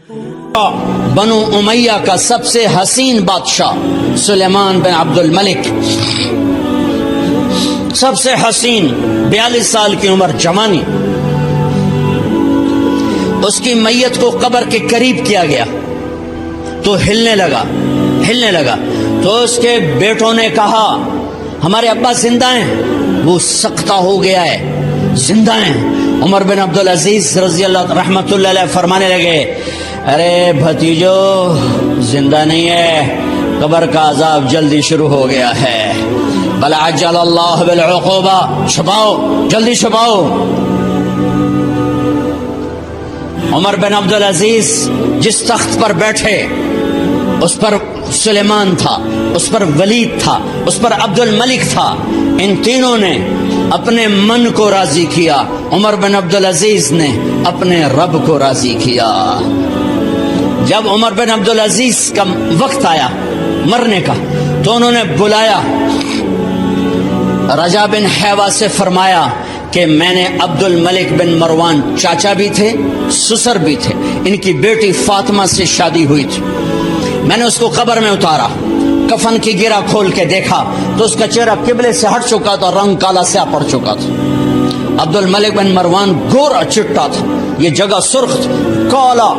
بنو امیہ کا سب سے حسین بادشاہ سلیمان بن عبد الملک، سب سے حسین، 42 سال کی عمر، جوانی، اس کی میت کو قبر کے قریب کیا گیا تو ہلنے لگا تو اس کے بیٹوں نے کہا ہمارے ابا زندہ ہیں، وہ سکتہ ہو گیا ہے، زندہ ہیں۔ عمر بن عبدالعزیز رضی اللہ رحمت اللہ علیہ فرمانے لگے ارے بھتیجو زندہ نہیں ہے، قبر کا عذاب جلدی شروع ہو گیا ہے، بل عجل اللہ بالعقوبہ، چھپاؤ جلدی چھپاؤ۔ عمر بن عبدالعزیز جس تخت پر بیٹھے اس پر سلیمان تھا، اس پر ولید تھا، اس پر عبد الملک تھا، ان تینوں نے اپنے من کو راضی کیا، عمر بن عبدالعزیز نے اپنے رب کو راضی کیا۔ جب عمر بن عبدالعزیز کا وقت آیا مرنے کا تو انہوں نے بلایا رجا بن حیوہ سے، فرمایا کہ میں نے عبد الملک بن مروان، چاچا بھی تھے سسر بھی تھے، ان کی بیٹی فاطمہ سے شادی ہوئی تھی، میں نے اس کو قبر میں اتارا، کفن کی گرہ کھول کے دیکھا تو اس کا چہرہ قبلے سے ہٹ چکا تھا، رنگ کالا سیاہ پڑ چکا تھا۔ عبد الملک بن مروان گورا چٹا تھا، یہ جگہ سرخ تھی، کالا۔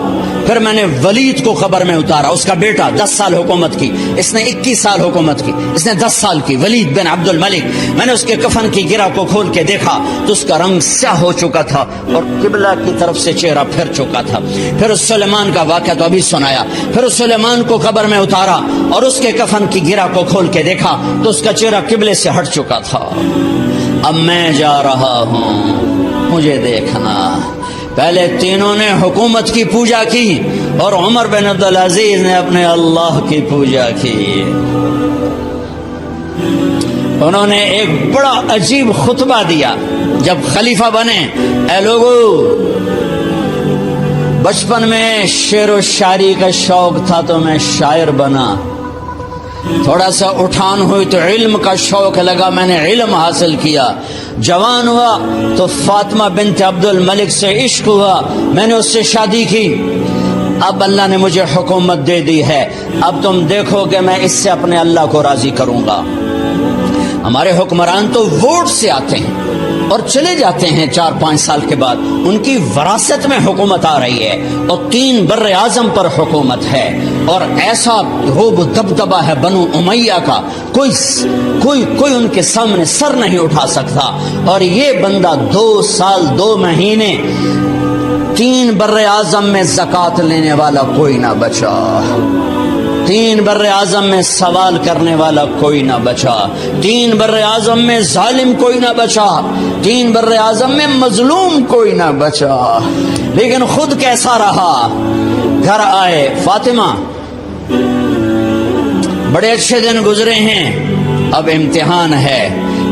پھر میں نے ولید کو قبر میں اتارا، اس کا بیٹا 10 سال حکومت کی، اس نے 21 سال حکومت کی، اس نے 10 سال کی، ولید بن عبد الملک۔ میں نے اس کے کفن کی گرہ کو کھول کے دیکھا تو اس کا رنگ سیاہ ہو چکا تھا اور قبلہ کی طرف سے چہرہ پھر چکا تھا۔ پھر اس سلیمان کا واقعہ تو ابھی سنایا، پھر اس سلیمان کو قبر میں اتارا اور اس کے کفن کی گرہ کو کھول کے دیکھا تو اس کا چہرہ قبلے سے ہٹ چکا تھا۔ اب میں جا رہا ہوں، مجھے دیکھنا۔ پہلے تینوں نے حکومت کی پوجا کی اور عمر بن عبدالعزیز نے اپنے اللہ کی پوجا کی۔ انہوں نے ایک بڑا عجیب خطبہ دیا جب خلیفہ بنے، اے لوگو، بچپن میں شعر و شاعری کا شوق تھا تو میں شاعر بنا، تھوڑا سا اٹھان ہوئی تو علم کا شوق لگا، میں نے علم حاصل کیا، جوان ہوا تو فاطمہ بنت عبد الملک سے عشق ہوا، میں نے اس سے شادی کی، اب اللہ نے مجھے حکومت دے دی ہے، اب تم دیکھو کہ میں اس سے اپنے اللہ کو راضی کروں گا۔ ہمارے حکمران تو ووٹ سے آتے ہیں اور چلے جاتے ہیں 4-5 سال کے بعد، ان کی وراثت میں حکومت آ رہی ہے اور 3 بر اعظم پر حکومت ہے اور ایسا رعب دبدبہ ہے بنو امیہ کا، کوئی ان کے سامنے سر نہیں اٹھا سکتا۔ اور یہ بندہ 2 سال 2 مہینے 3 بر اعظم میں زکوٰۃ لینے والا کوئی نہ بچا، 3 بر اعظم میں سوال کرنے والا کوئی نہ بچا، 3 بر اعظم میں ظالم کوئی نہ بچا، 3 بر اعظم میں مظلوم کوئی نہ بچا۔ لیکن خود کیسا رہا؟ گھر آئے، فاطمہ بڑے اچھے دن گزرے ہیں، اب امتحان ہے،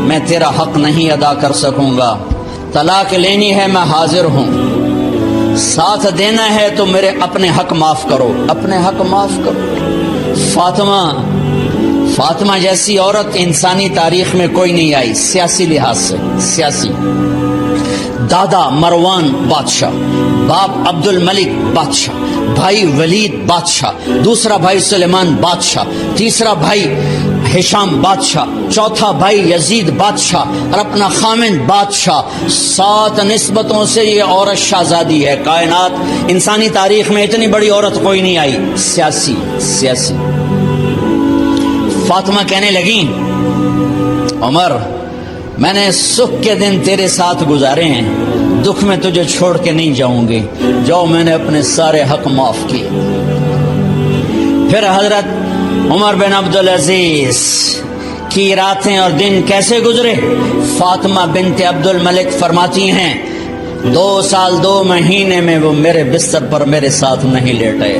میں تیرا حق نہیں ادا کر سکوں گا، طلاق لینی ہے میں حاضر ہوں، ساتھ دینا ہے تو میرے اپنے حق معاف کرو، اپنے حق معاف کرو۔ فاطمہ جیسی عورت انسانی تاریخ میں کوئی نہیں آئی، سیاسی لحاظ سے، سیاسی۔ دادا مروان بادشاہ، باپ عبد الملک بادشاہ، بھائی ولید بادشاہ، دوسرا بھائی سلیمان بادشاہ، تیسرا بھائی ہشام بادشاہ، چوتھا بھائی یزید بادشاہ اور اپنا خامن بادشاہ۔ 7 نسبتوں سے یہ عورت شہزادی ہے۔ کائنات انسانی تاریخ میں اتنی بڑی عورت کوئی نہیں آئی، سیاسی۔ فاطمہ کہنے لگیں عمر، میں نے سکھ کے دن تیرے ساتھ گزارے ہیں، دکھ میں تجھے چھوڑ کے نہیں جاؤں گی، جاؤ میں نے اپنے سارے حق معاف کیے۔ پھر حضرت عمر بن عبدالعزیز کی راتیں اور دن کیسے گزرے؟ فاطمہ بنت عبد الملک فرماتی ہیں 2 سال 2 مہینے میں وہ میرے بستر پر میرے ساتھ نہیں لیٹے،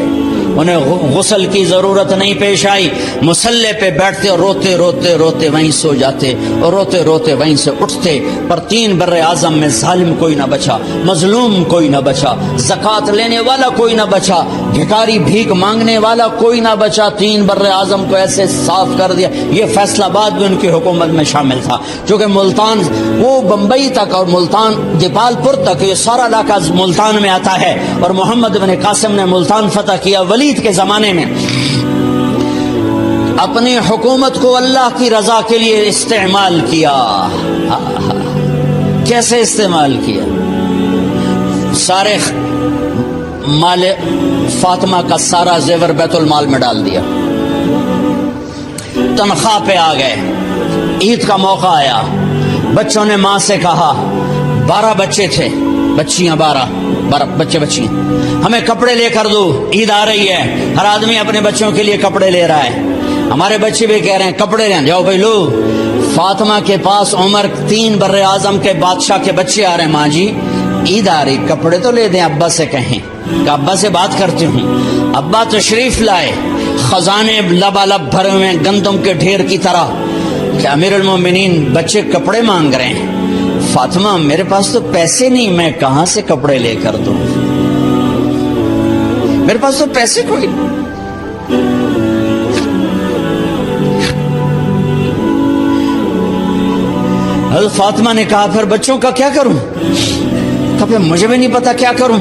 انہیں غسل کی ضرورت نہیں پیش آئی، مصلے پہ بیٹھتے اور روتے روتے روتے وہیں سو جاتے اور روتے روتے وہیں سے اٹھتے، پر 3 بر اعظم میں ظالم کوئی نہ بچا، مظلوم کوئی نہ بچا، زکوٰۃ لینے والا کوئی نہ بچا، بھکاری بھیک مانگنے والا کوئی نہ بچا، 3 بر اعظم کو ایسے صاف کر دیا۔ یہ فیصلہ آباد بھی ان کی حکومت میں شامل تھا، چونکہ ملتان وہ بمبئی تک اور ملتان دیپال پور تک یہ سارا علاقہ ملتان میں آتا ہے، اور محمد بن قاسم نے ملتان فتح کیا ولید کے زمانے میں۔ اپنی حکومت کو اللہ کی رضا کے لیے استعمال کیا۔ کیسے استعمال کیا؟ سارے مال فاطمہ کا سارا زیور بیت المال میں ڈال دیا، تنخواہ پہ آ گئے، عید کا موقع آیا، بچوں نے ماں سے کہا، 12 بچے تھے، بچیاں 12 بچے بچیاں، ہمیں کپڑے لے کر دو، عید آ رہی ہے، ہر آدمی اپنے بچوں کے لیے کپڑے لے رہا ہے، ہمارے بچے بھی کہہ رہے ہیں کپڑے لیں، جاؤ بھائی لو۔ فاطمہ کے پاس عمر 3 بر اعظم کے بادشاہ کے بچے آ رہے ہیں، ماں جی عید آ رہی، کپڑے تو لے دیں، ابا سے کہیں کہ ابا سے بات کرتی ہوں۔ ابا تشریف لائے، خزانے لبالب بھرے ہوئے گندم کے ڈھیر کی طرح، کہ امیر المومنین بچے کپڑے مانگ رہے ہیں۔ فاطمہ میرے پاس تو پیسے نہیں، میں کہاں سے کپڑے لے کر دوں، میرے پاس تو پیسے کوئی نہیں۔ حضرت فاطمہ نے کہا پھر بچوں کا کیا کروں؟ کہا پھر مجھے بھی نہیں پتا کیا کروں۔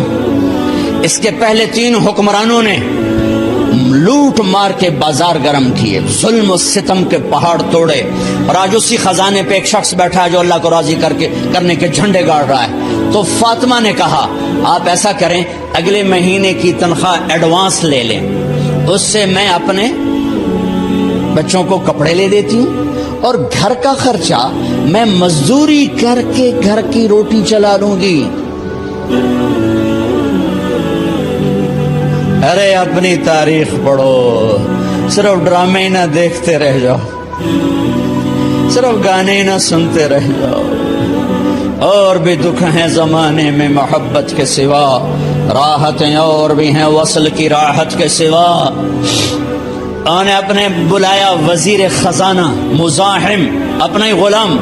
اس کے پہلے 3 حکمرانوں نے لوٹ مار کے بازار گرم کیے، ظلم و ستم کے پہاڑ توڑے، اور آج اسی خزانے پہ ایک شخص بیٹھا ہے جو اللہ کو راضی کرنے کے جھنڈے گاڑ رہا ہے۔ تو فاطمہ نے کہا آپ ایسا کریں، اگلے مہینے کی تنخواہ ایڈوانس لے لیں، اس سے میں اپنے بچوں کو کپڑے لے دیتی ہوں، اور گھر کا خرچہ میں مزدوری کر کے گھر کی روٹی چلا لوں گی۔ ارے اپنی تاریخ پڑھو، صرف ڈرامے ہی نہ دیکھتے رہ جاؤ، صرف گانے ہی نہ سنتے رہ جاؤ، اور بھی دکھ ہیں زمانے میں محبت کے سوا، راحتیں اور بھی ہیں وصل کی راحت کے سوا۔ انہوں نے اپنے بلایا وزیر خزانہ مزاحم، اپنا ہی غلام،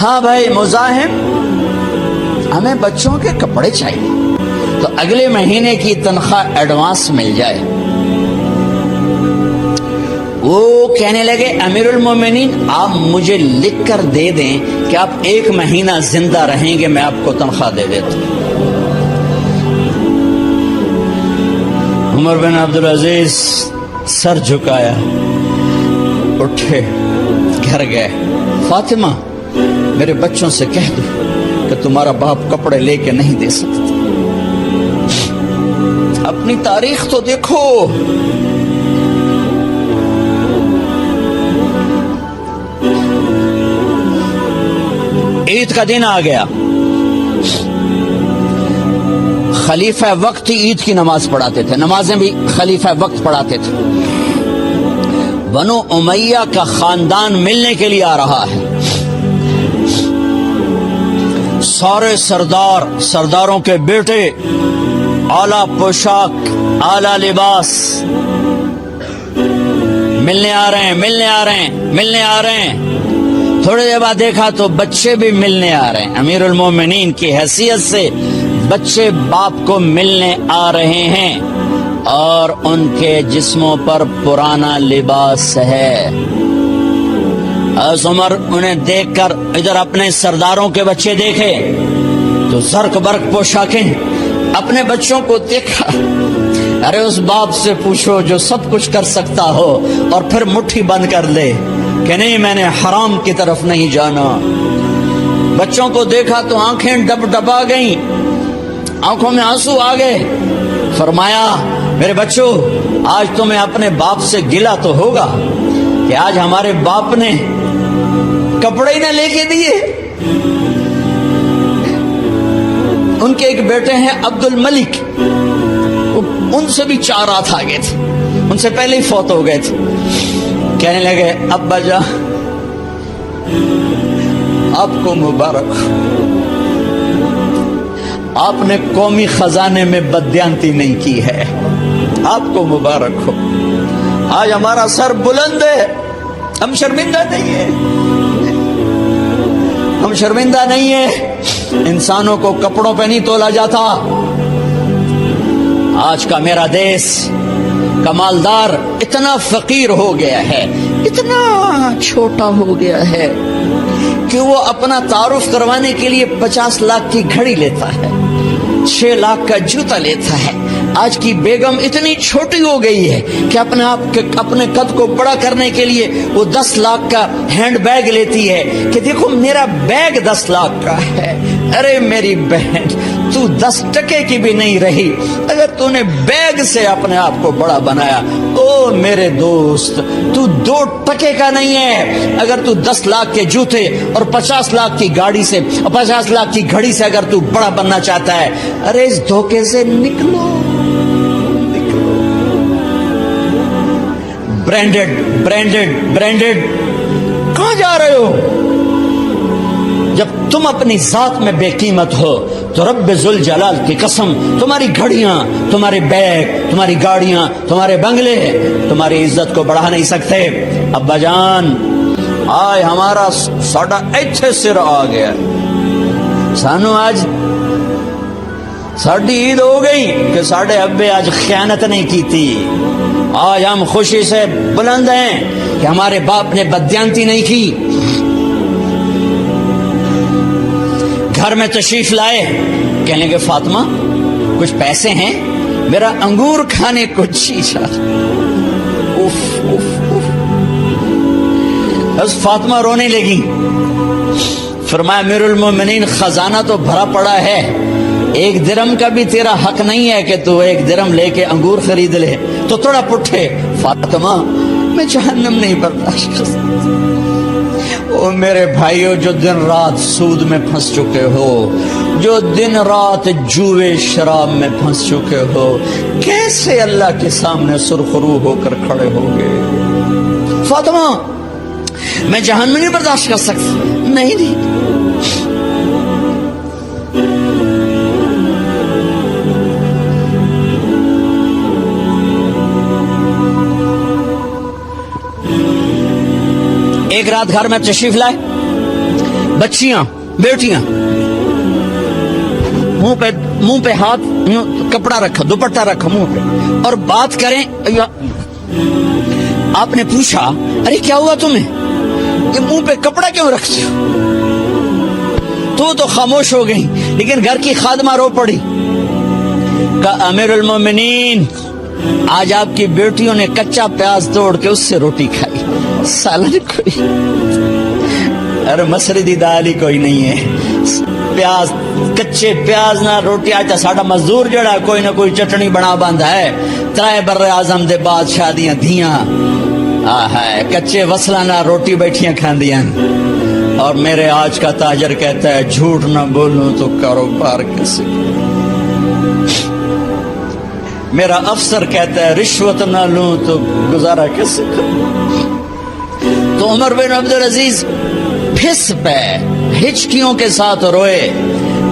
ہاں بھائی مزاحم ہمیں بچوں کے کپڑے چاہیے، تو اگلے مہینے کی تنخواہ ایڈوانس مل جائے۔ وہ کہنے لگے امیر المومنین آپ مجھے لکھ کر دے دیں کہ آپ 1 مہینہ زندہ رہیں گے، میں آپ کو تنخواہ دے دیتا ہوں۔ عمر بن عبدالعزیز سر جھکایا، اٹھے، گھر گئے، فاطمہ میرے بچوں سے کہہ دو کہ تمہارا باپ کپڑے لے کے نہیں دے سکتا۔ اپنی تاریخ تو دیکھو، عید کا دن آ گیا، خلیفہ وقت عید کی نماز پڑھاتے تھے، نمازیں بھی خلیفہ وقت پڑھاتے تھے۔ بنو امیہ کا خاندان ملنے کے لیے آ رہا ہے، سارے سرداروں کے بیٹے، اعلیٰ پوشاک، اعلیٰ لباس، ملنے آ رہے ہیں۔ تھوڑی دیر بعد دیکھا تو بچے بھی ملنے آ رہے ہیں، امیر المومنین کی حیثیت سے بچے باپ کو ملنے آ رہے ہیں، اور ان کے جسموں پر پرانا لباس ہے۔ عمر انہیں دیکھ کر ادھر اپنے سرداروں کے بچے دیکھے تو زرق برق پوشاکیں، اپنے بچوں کو دیکھا، ارے اس باپ سے پوچھو جو سب کچھ کر سکتا ہو اور پھر مٹھی بند کر لے کہ نہیں میں نے حرام کی طرف نہیں جانا۔ بچوں کو دیکھا تو آنکھیں ڈبا گئیں، آنکھوں میں آنسو آ گئے۔ فرمایا میرے بچوں آج تمہیں اپنے باپ سے گلہ تو ہوگا کہ آج ہمارے باپ نے کپڑے نہ لے کے دیے۔ ان کے ایک بیٹے ہیں عبد الملک، ان سے بھی 4 ہاتھ آگے تھے، ان سے پہلے ہی فوت ہو گئے تھے۔ کہنے لگے ابا جان آپ کو مبارک، آپ نے قومی خزانے میں بددیانتی نہیں کی ہے، آپ کو مبارک ہو. آج ہمارا سر بلند ہے, ہم شرمندہ نہیں ہیں, ہم شرمندہ نہیں ہیں. انسانوں کو کپڑوں پہ نہیں تولا جاتا. آج کا میرا دیس کا مالدار اتنا فقیر ہو گیا ہے, اتنا چھوٹا ہو گیا ہے کہ وہ اپنا تعارف کروانے کے لیے 50 لاکھ کی گھڑی لیتا ہے, 6 لاکھ کا جوتا لیتا ہے. آج کی بیگم اتنی چھوٹی ہو گئی ہے کہ اپنے قد کو بڑا کرنے کے لیے وہ 10 لاکھ کا ہینڈ بیگ لیتی ہے کہ دیکھو میرا بیگ 10 لاکھ کا ہے. ارے میری بہن, تو 10 ٹکے کی بھی نہیں رہی اگر تو نے بیگ سے اپنے آپ کو بڑا بنایا. او میرے دوست, تو 2 ٹکے کا نہیں ہے اگر تو 10 لاکھ کے جوتے اور 50 لاکھ کی گاڑی سے, 50 لاکھ کی گھڑی سے اگر تو بڑا بننا چاہتا ہے. ارے اس دھوکے سے نکلو. برانڈڈ برانڈڈ برانڈڈ کہاں جا رہے ہو؟ جب تم اپنی ذات میں بے قیمت ہو تو رب ذوالجلال کی قسم تمہاری گھڑیاں, تمہارے بیگ, تمہاری گاڑیاں, تمہارے بنگلے تمہاری عزت کو بڑھا نہیں سکتے. ابا جان, آج ہمارا ساڈا ایتھے سر آ گیا. سانو آج ساڈی عید ہو گئی کہ ساڈے ابے آج خیانت نہیں کی تھی. آج ہم خوشی سے بلند ہیں کہ ہمارے باپ نے بددیانتی نہیں کی. گھر میں تشریف لائے, کہنے کہ فاطمہ کچھ پیسے ہیں, میرا انگور کھانے کو جی چاہ. بس فاطمہ رونے لگی. فرمایا امیر المومنین خزانہ تو بھرا پڑا ہے, 1 درم کا بھی تیرا حق نہیں ہے کہ تو 1 درم لے کے انگور خرید لے. تو تھوڑا پٹھے, فاطمہ میں جہنم نہیں برداشت کر سکتا. او میرے بھائیو, جو دن رات سود میں پھنس چکے ہو, جو دن رات جوئے شراب میں پھنس چکے ہو, کیسے اللہ کے سامنے سرخرو ہو کر کھڑے ہوگے؟ فاطمہ میں جہنم نہیں برداشت کر سکتا. نہیں ایک رات گھر میں تشریف لائے, بچیاں بیٹیاں, منہ پہ ہاتھ, کپڑا رکھا, دوپٹہ رکھا منہ پہ, اور بات کریں. آپ نے پوچھا ارے کیا ہوا تمہیں, یہ منہ پہ کپڑا کیوں رکھتے ہو؟ تو خاموش ہو گئی, لیکن گھر کی خادمہ رو پڑی. کہا امیر المومنین آج آپ کی بیٹیوں نے کچا پیاز توڑ کے اس سے روٹی کھائی, سالن کوئی, ارے مسری دی دال ہی کوئی نہیں ہے, پیاز, کچے پیاز نہ روٹی. آج ساڈا مزدور جڑا کوئی نہ کوئی چٹنی بنا باندا ہے. 3 بر اعظم دے بعد شادیاں دھیاں ہے کچے وصلہ نہ روٹی بیٹھیاں کھاندیاں. اور میرے آج کا تاجر کہتا ہے جھوٹ نہ بولوں تو کاروبار کیسے. میرا افسر کہتا ہے رشوت نہ لوں تو گزارا کیسے کروں. تو عمر بن عبدالعزیز پھس پہ ہچکیوں کے ساتھ روئے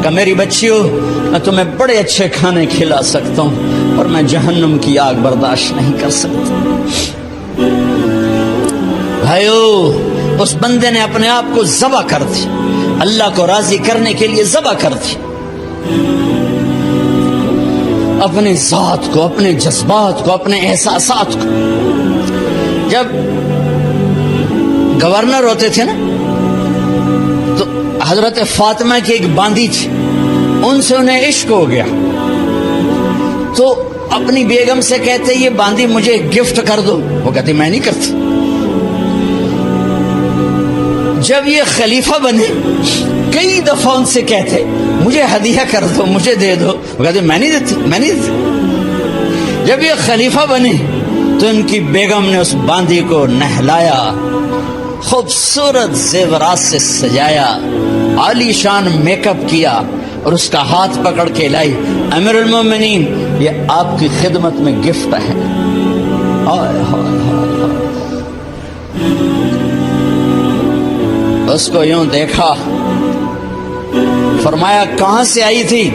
کہ میری بچیوں میں تمہیں بڑے اچھے کھانے کھلا سکتا ہوں اور میں جہنم کی آگ برداشت نہیں کر سکتا. بھائیو, اس بندے نے اپنے آپ کو ذبح کر دی, اللہ کو راضی کرنے کے لیے ذبح کر دی. اپنی ذات کو, اپنے جذبات کو, اپنے احساسات کو. جب گورنر ہوتے تھے نا تو حضرت فاطمہ کی ایک باندی تھی, ان سے انہیں عشق ہو گیا تو اپنی بیگم سے کہتے یہ باندی مجھے گفٹ کر دو. وہ کہتے میں نہیں کرتی. جب یہ خلیفہ بنے کئی دفعہ ان سے کہتے مجھے ہدیہ کر دو, مجھے دے دو. وہ کہتے میں نہیں دیتی, میں نہیں دیتی. جب یہ خلیفہ بنے تو ان کی بیگم نے اس باندی کو نہلایا, خوبصورت زیورات سے سجایا, عالی شان میک اپ کیا اور اس کا ہاتھ پکڑ کے لائی. امیر المومنین یہ آپ کی خدمت میں گفٹ ہے. ہائے ہائے ہائے. اس کو یوں دیکھا, فرمایا کہاں سے آئی تھی؟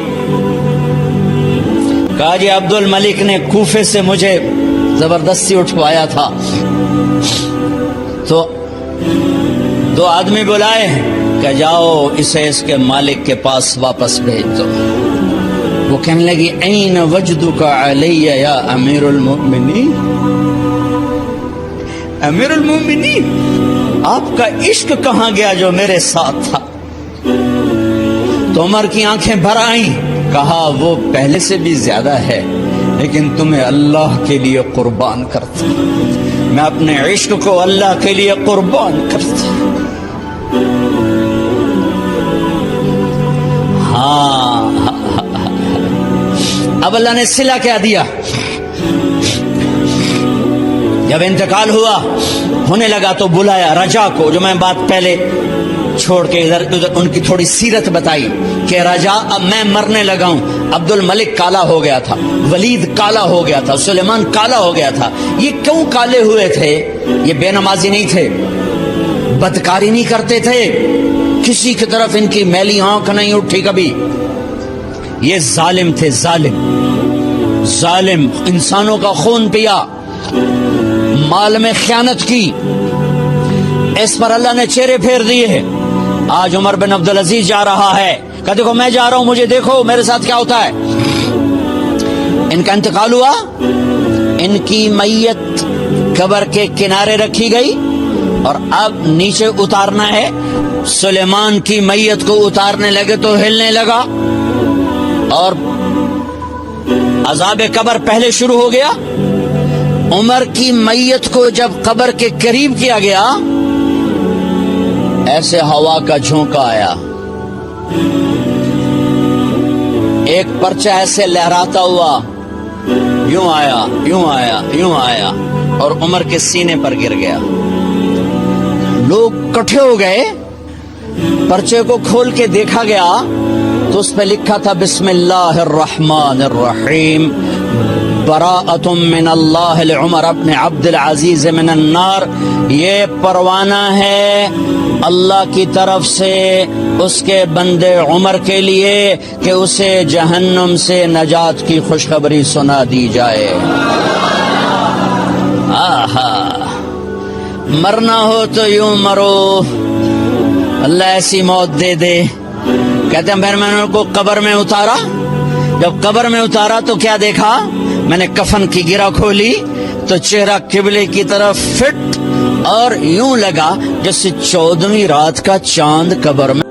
کہا جی عبد الملک نے کوفے سے مجھے زبردستی اٹھوایا تھا، تو 2 آدمی بلائے کہ جاؤ اسے اس کے مالک کے پاس واپس بھیج دو۔ وہ کہنے لگی این وجدک علی یا امیر المؤمنین، امیر المؤمنین آپ کا عشق کہاں گیا جو میرے ساتھ تھا؟ تو عمر کی آنکھیں بھر آئیں، کہا وہ پہلے سے بھی زیادہ ہے، لیکن تمہیں اللہ کے لیے قربان کرتا، میں اپنے عشق کو اللہ کے لیے قربان کرتا۔ ہاں اب اللہ نے صلہ کیا دیا؟ جب انتقال ہونے لگا تو بلایا رجا کو، جو میں بات پہلے چھوڑ کے ادھر ان کی تھوڑی سیرت بتائی کہ رجا اب میں مرنے لگا ہوں، عبد الملک کالا ہو گیا تھا، ولید کالا ہو گیا تھا، سلیمان کالا ہو گیا تھا۔ یہ کیوں کالے ہوئے تھے؟ یہ بے نمازی نہیں تھے، بدکاری نہیں کرتے تھے، کسی کی طرف ان کی میلی آنکھ نہیں اٹھی کبھی۔ یہ ظالم تھے، ظالم انسانوں کا خون پیا، مال میں خیانت کی، اس پر اللہ نے چہرے پھیر دیے۔ آج عمر بن عبدالعزیز جا رہا ہے کہ دیکھو میں جا رہا ہوں، مجھے دیکھو میرے ساتھ کیا ہوتا ہے۔ ان کا انتقال ہوا، ان کی میت قبر کے کنارے رکھی گئی اور اب نیچے اتارنا ہے۔ سلیمان کی میت کو اتارنے لگے تو ہلنے لگا اور عذاب قبر پہلے شروع ہو گیا۔ عمر کی میت کو جب قبر کے قریب کیا گیا، ایسے ہوا کا جھونکا آیا، ایک پرچہ ایسے لہراتا ہوا یوں آیا، یوں آیا، یوں آیا اور عمر کے سینے پر گر گیا۔ لوگ کٹھے ہو گئے، پرچے کو کھول کے دیکھا گیا تو اس پہ لکھا تھا بسم اللہ الرحمن الرحیم، براءۃ من اللہ لعمر بن عبد العزیز من النار۔ یہ پروانہ ہے اللہ کی طرف سے اس کے بندے عمر کے لیے کہ اسے جہنم سے نجات کی خوشخبری سنا دی جائے۔ آہا، مرنا ہو تو یوں مرو، اللہ ایسی موت دے دے۔ کہتے ہیں پھر میں نے ان کو قبر میں اتارا، جب قبر میں اتارا تو کیا دیکھا؟ میں نے کفن کی گرہ کھولی تو چہرہ قبلے کی طرف فٹ اور یوں لگا جیسے 14ویں رات کا چاند قبر میں۔